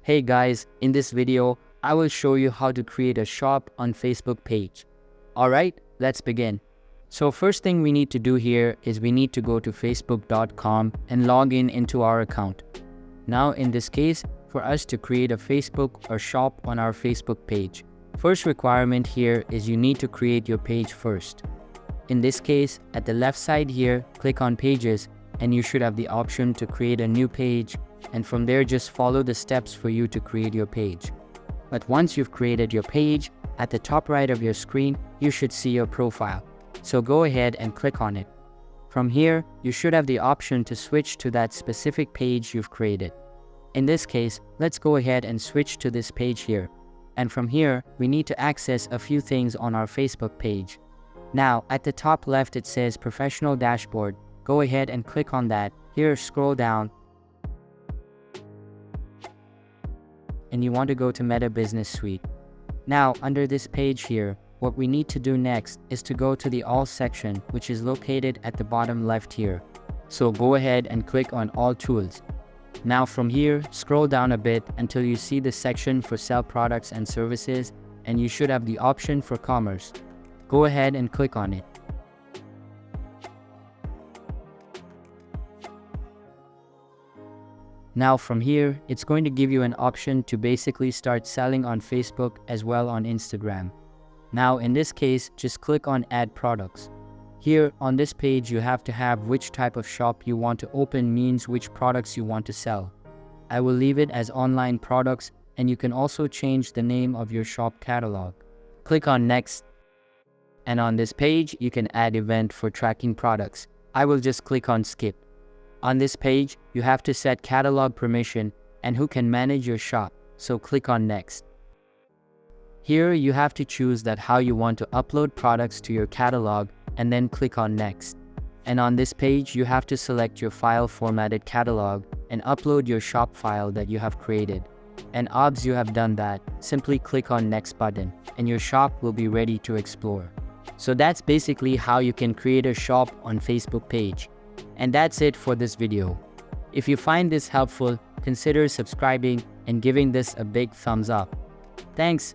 Hey guys, in this video, I will show you how to create a shop on Facebook page. Alright, let's begin. So first thing we need to do here is we need to go to facebook.com and log in into our account. Now in this case, for us to create a Facebook or shop on our Facebook page, first requirement here is you need to create your page first. In this case, at the left side here, click on pages and you should have the option to create a new page, and from there just follow the steps for you to create your page. But once you've created your page, at the top right of your screen, you should see your profile. So go ahead and click on it. From here, you should have the option to switch to that specific page you've created. In this case, let's go ahead and switch to this page here. And from here, we need to access a few things on our Facebook page. Now, at the top left, it says Professional Dashboard. Go ahead and click on that. Here, scroll down. And you want to go to Meta Business Suite. Now, under this page here, what we need to do next is to go to the All section, which is located at the bottom left here. So go ahead and click on All Tools. Now from here, scroll down a bit until you see the section for Sell Products and Services, and you should have the option for Commerce. Go ahead and click on it. Now from here, it's going to give you an option to basically start selling on Facebook as well on Instagram. Now in this case, just click on Add Products. Here on this page, you have to have which type of shop you want to open, means which products you want to sell. I will leave it as online products, and you can also change the name of your shop catalog. Click on Next. And on this page, you can add event for tracking products. I will just click on Skip. On this page, you have to set catalog permission and who can manage your shop, so click on Next. Here you have to choose that how you want to upload products to your catalog and then click on Next. And on this page, you have to select your file formatted catalog and upload your shop file that you have created. And once you have done that, simply click on Next button and your shop will be ready to explore. So that's basically how you can create a shop on Facebook page. And that's it for this video. If you find this helpful, consider subscribing and giving this a big thumbs up. Thanks.